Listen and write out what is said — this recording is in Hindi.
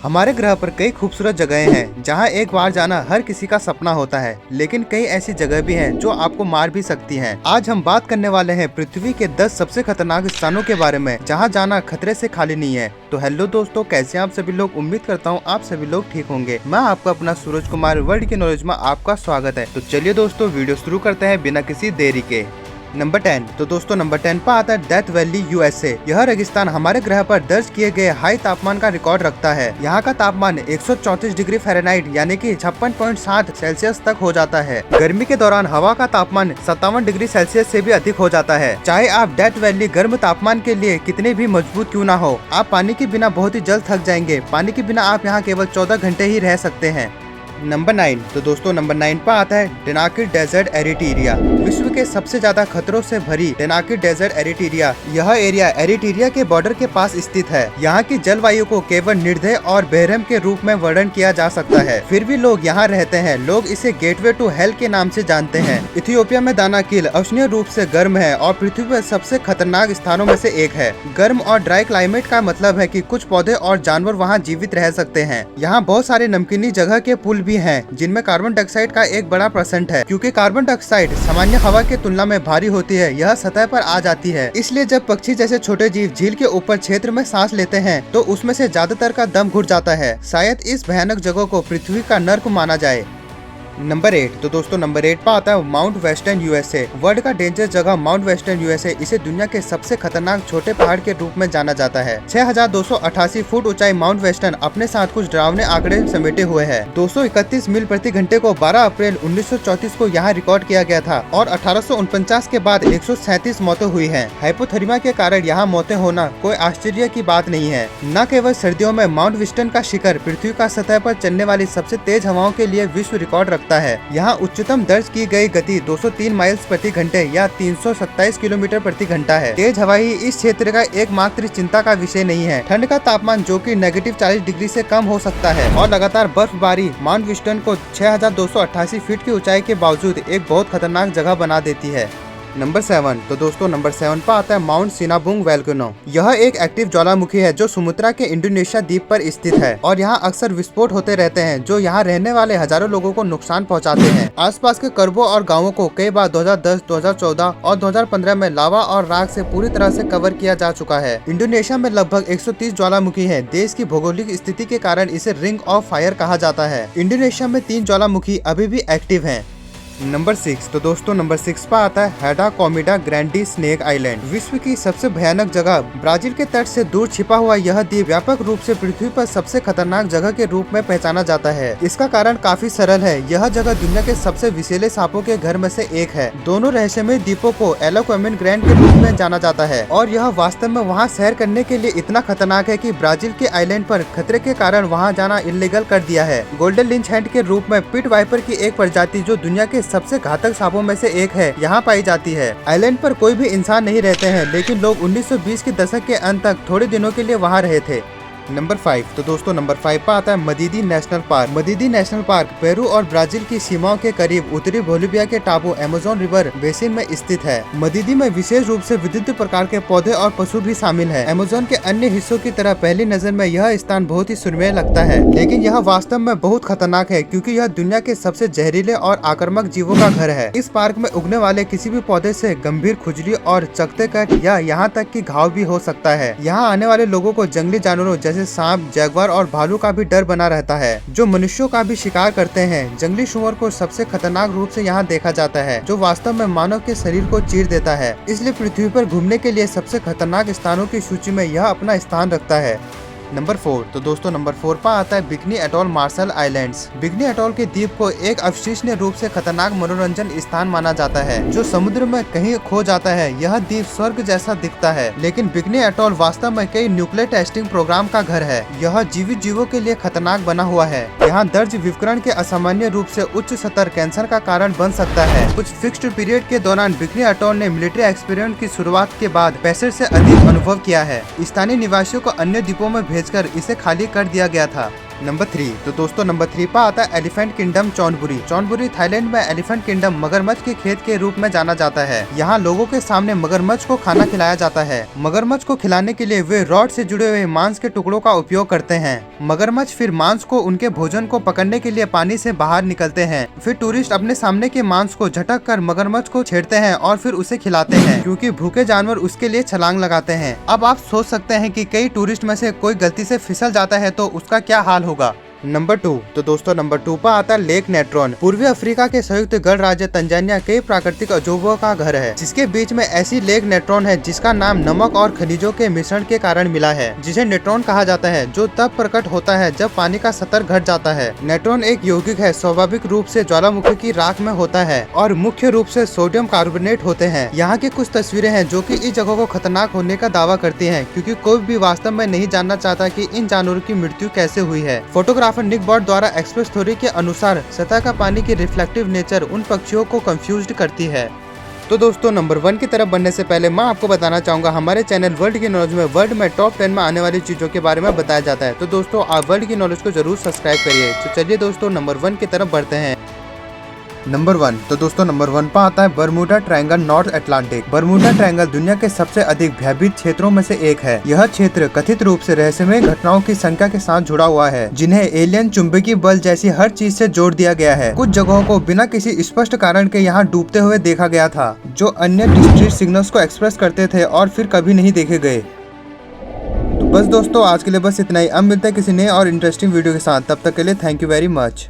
हमारे ग्रह पर कई खूबसूरत जगहें हैं जहां एक बार जाना हर किसी का सपना होता है, लेकिन कई ऐसी जगह भी हैं जो आपको मार भी सकती हैं। आज हम बात करने वाले हैं पृथ्वी के 10 सबसे खतरनाक स्थानों के बारे में जहां जाना खतरे से खाली नहीं है। तो हेलो दोस्तों, कैसे आप सभी लोग? उम्मीद करता हूं आप सभी लोग ठीक होंगे। मैं आपका अपना सूरज कुमार वर्ल्ड की नॉलेज में आपका स्वागत है। तो चलिए दोस्तों, वीडियो शुरू करते हैं बिना किसी देरी के। नंबर 10। तो दोस्तों नंबर 10 पर आता है डेथ वैली यूएसए। यह रेगिस्तान हमारे ग्रह पर दर्ज किए गए हाई तापमान का रिकॉर्ड रखता है। यहाँ का तापमान 134 डिग्री फ़ारेनहाइट यानी कि 56.7 सेल्सियस तक हो जाता है। गर्मी के दौरान हवा का तापमान 57 डिग्री सेल्सियस से भी अधिक हो जाता है। चाहे आप डेथ वैली गर्म तापमान के लिए कितने भी मजबूत क्यों ना हो, आप पानी के बिना बहुत ही जल्द थक जाएंगे। पानी के बिना आप यहाँ केवल 14 घंटे ही रह सकते हैं। नंबर 9। तो दोस्तों नंबर 9 पर आता है डेनाकिड डेजर्ट एरिटेरिया। विश्व के सबसे ज्यादा खतरों से भरी डेनाकिड डेजर्ट एरिटेरिया, यह एरिया एरिटेरिया के बॉर्डर के पास स्थित है। यहाँ की जलवायु को केवल निर्दय और बेरहम के रूप में वर्णन किया जा सकता है, फिर भी लोग यहाँ रहते हैं। लोग इसे गेटवे टू हेल के नाम से जानते हैं। इथियोपिया में दानाकिल अविश्वसनीय रूप से गर्म है और पृथ्वी पर सबसे खतरनाक स्थानों में से एक है। गर्म और ड्राई क्लाइमेट का मतलब है कि कुछ पौधे और जानवर वहाँ जीवित रह सकते हैं। यहाँ बहुत सारे नमकीनी जगह के पुल हैं जिनमें कार्बन डाइऑक्साइड का एक बड़ा % है। क्योंकि कार्बन डाइऑक्साइड सामान्य हवा की तुलना में भारी होती है, यह सतह पर आ जाती है। इसलिए जब पक्षी जैसे छोटे जीव झील के ऊपर क्षेत्र में सांस लेते हैं तो उसमें से ज्यादातर का दम घुट जाता है। शायद इस भयानक जगह को पृथ्वी का नर्क माना जाए। नंबर 8। तो दोस्तों नंबर 8 पर आता है माउंट वेस्टर्न यूएसए। वर्ल्ड का डेंजर जगह माउंट वेस्टर्न यूएसए, इसे दुनिया के सबसे खतरनाक छोटे पहाड़ के रूप में जाना जाता है। 6288 फुट ऊंचाई माउंट वेस्टर्न अपने साथ कुछ डरावने आंकड़े समेटे हुए है। 231 मील प्रति घंटे को 12 अप्रैल 1934 को यहाँ रिकॉर्ड किया गया था और 1849 के बाद 137 मौतें हुई है। हाइपोथर्मिया के कारण यहाँ मौतें होना कोई आश्चर्य की बात नहीं है। न केवल सर्दियों में माउंट वेस्टर्न का शिखर पृथ्वी का सतह पर चलने वाली सबसे तेज हवाओं के लिए विश्व रिकॉर्ड रखता है। यहाँ उच्चतम दर्ज की गई गति 203 माइल्स प्रति घंटे या 327 किलोमीटर प्रति घंटा है। तेज हवा ही इस क्षेत्र का एकमात्र चिंता का विषय नहीं है। ठंड का तापमान जो कि -40 डिग्री से कम हो सकता है और लगातार बर्फबारी माउंट वेस्टर्न को 6288 फीट की ऊंचाई के बावजूद एक बहुत खतरनाक जगह बना देती है। नंबर 7। तो दोस्तों नंबर 7 पर आता है माउंट सिनाबुंग वोल्केनो। यह एक एक्टिव ज्वालामुखी है जो सुमात्रा के इंडोनेशिया द्वीप पर स्थित है और यहाँ अक्सर विस्फोट होते रहते हैं जो यहाँ रहने वाले हजारों लोगों को नुकसान पहुँचाते हैं। आसपास के कस्बों और गाँवों को कई बार 2010, 2014 और 2015 में लावा और राख से पूरी तरह से कवर किया जा चुका है। इंडोनेशिया में लगभग 130 ज्वालामुखी है। देश की भौगोलिक स्थिति के कारण इसे रिंग ऑफ फायर कहा जाता है। इंडोनेशिया में 3 ज्वालामुखी अभी भी एक्टिव है। नंबर 6। तो दोस्तों नंबर 6 पर आता है हेडा कॉमिडा ग्रैंडी स्नेक आइलैंड। विश्व की सबसे भयानक जगह ब्राजील के तट से दूर छिपा हुआ यह द्वीप व्यापक रूप से पृथ्वी पर सबसे खतरनाक जगह के रूप में पहचाना जाता है। इसका कारण काफी सरल है। यह जगह दुनिया के सबसे विषैले सांपों के घर में से एक है। दोनों रहस्यमय द्वीपों को एलोक्वेमिन ग्रैंड के रूप में जाना जाता है और यह वास्तव में वहाँ सैर करने के लिए इतना खतरनाक है कि ब्राजील के आइलैंड पर खतरे के कारण वहाँ जाना इलीगल कर दिया है। गोल्डन लिंच हैंड के रूप में पिट वाइपर की एक प्रजाति जो दुनिया के सबसे घातक सांपों में से एक है यहाँ पाई जाती है। आइलैंड पर कोई भी इंसान नहीं रहते हैं, लेकिन लोग 1920 के दशक के अंत तक थोड़े दिनों के लिए वहाँ रहे थे। नंबर 5। तो दोस्तों नंबर 5 पर आता है Madidi national park. Madidi national park Peru और ब्राजील की सीमाओं के करीब उत्तरी बोलिविया के टापू अमेज़न रिवर बेसिन में स्थित है। मदीदी में विशेष रूप से विविध प्रकार के पौधे और पशु भी शामिल हैं। अमेज़न के अन्य हिस्सों की तरह पहली नजर में यह स्थान बहुत ही सुरम्य लगता है, लेकिन यह वास्तव में बहुत खतरनाक है क्योंकि यह दुनिया के सबसे जहरीले और आक्रामक जीवों का घर है। इस पार्क में उगने वाले किसी भी पौधे से गंभीर खुजली और चकते कट या यहाँ तक कि घाव भी हो सकता है। यहाँ आने वाले लोगों को जंगली जानवरों जैसे सांप, जगुआर और भालू का भी डर बना रहता है जो मनुष्यों का भी शिकार करते हैं। जंगली सुअर को सबसे खतरनाक रूप से यहाँ देखा जाता है जो वास्तव में मानव के शरीर को चीर देता है। इसलिए पृथ्वी पर घूमने के लिए सबसे खतरनाक स्थानों की सूची में यह अपना स्थान रखता है। नंबर 4। तो दोस्तों नंबर 4 पर आता है bikini atoll Marshall Islands. Bikini atoll के द्वीप को एक अविश्वसनीय रूप से खतरनाक मनोरंजन स्थान माना जाता है जो समुद्र में कहीं खो जाता है। यह द्वीप स्वर्ग जैसा दिखता है, लेकिन बिकनी एटोल वास्तव में कई न्यूक्लियर टेस्टिंग प्रोग्राम का घर है। यह जीवित जीवों के लिए खतरनाक बना हुआ है। यहाँ दर्ज विकिरण के असामान्य रूप से उच्च स्तर कैंसर का कारण बन सकता है। कुछ फिक्स्ड पीरियड के दौरान बिकनी एटोल ने मिलिट्री एक्सपेरिमेंट की शुरुआत के बाद 65 से अधिक अनुभव किया है। स्थानीय निवासियों को अन्य द्वीपों में भेजकर इसे खाली कर दिया गया था। नंबर 3। तो दोस्तों नंबर 3 पर आता है एलिफेंट किंगडम चौनबुरी। चौनबुरी थाईलैंड में एलिफेंट किंगडम मगरमच्छ के खेत के रूप में जाना जाता है। यहाँ लोगों के सामने मगरमच्छ को खाना खिलाया जाता है। मगरमच्छ को खिलाने के लिए वे रॉड से जुड़े हुए मांस के टुकड़ों का उपयोग करते हैं। मगरमच्छ फिर मांस को उनके भोजन को पकड़ने के लिए पानी से बाहर निकलते हैं। फिर टूरिस्ट अपने सामने के मांस को झटक कर मगरमच्छ को छेड़ते हैं और फिर उसे खिलाते हैं, क्योंकि भूखे जानवर उसके लिए छलांग लगाते हैं। अब आप सोच सकते हैं कि कई टूरिस्ट में से कोई गलती से फिसल जाता है तो उसका क्या हाल होगा। नंबर 2। तो दोस्तों नंबर 2 पर आता है लेक नेट्रॉन। पूर्वी अफ्रीका के संयुक्त गणराज्य तंजानिया कई प्राकृतिक अजूबों का घर है, जिसके बीच में ऐसी लेक नेट्रॉन है जिसका नाम नमक और खनिजों के मिश्रण के कारण मिला है, जिसे नेट्रॉन कहा जाता है, जो तब प्रकट होता है जब पानी का स्तर घट जाता है। नेट्रॉन एक यौगिक है, स्वाभाविक रूप से ज्वालामुखी की राख में होता है और मुख्य रूप से सोडियम कार्बोनेट होते हैं। यहाँ की कुछ तस्वीरें हैं जो कि इस जगह को खतरनाक होने का दावा करती हैं, क्योंकि कोई भी वास्तव में नहीं जानना चाहता कि इन जानवरों की मृत्यु कैसे हुई है। फोटोग्राफर निक बॉट द्वारा एक्सप्रेस थ्योरी के अनुसार सतह का पानी की रिफ्लेक्टिव नेचर उन पक्षियों को कंफ्यूज्ड करती है। तो दोस्तों नंबर 1 की तरफ बढ़ने से पहले मैं आपको बताना चाहूंगा, हमारे चैनल वर्ल्ड की नॉलेज में वर्ल्ड में टॉप 10 में आने वाली चीजों के बारे में बताया जाता है। तो दोस्तों आप वर्ल्ड की नॉलेज को जरूर सब्सक्राइब करिए। तो चलिए दोस्तों नंबर 1 की तरफ बढ़ते हैं। नंबर 1। तो दोस्तों नंबर 1 पर आता है Bermuda triangle north Atlantic. Bermuda triangle दुनिया के सबसे अधिक भयभीत क्षेत्रों में से एक है। यह क्षेत्र कथित रूप से रहस्यमय घटनाओं की संख्या के साथ जुड़ा हुआ है, जिन्हें एलियन, चुंबकीय बल जैसी हर चीज से जोड़ दिया गया है। कुछ जगहों को बिना किसी स्पष्ट कारण के यहाँ डूबते हुए देखा गया था, जो अन्य डिस्ट्रीट सिग्नल्स को एक्सप्रेस करते थे और फिर कभी नहीं देखे गए। तो बस दोस्तों आज के लिए बस इतना ही। अब मिलते हैं किसी नए और इंटरेस्टिंग वीडियो के साथ। तब तक के लिए थैंक यू वेरी मच।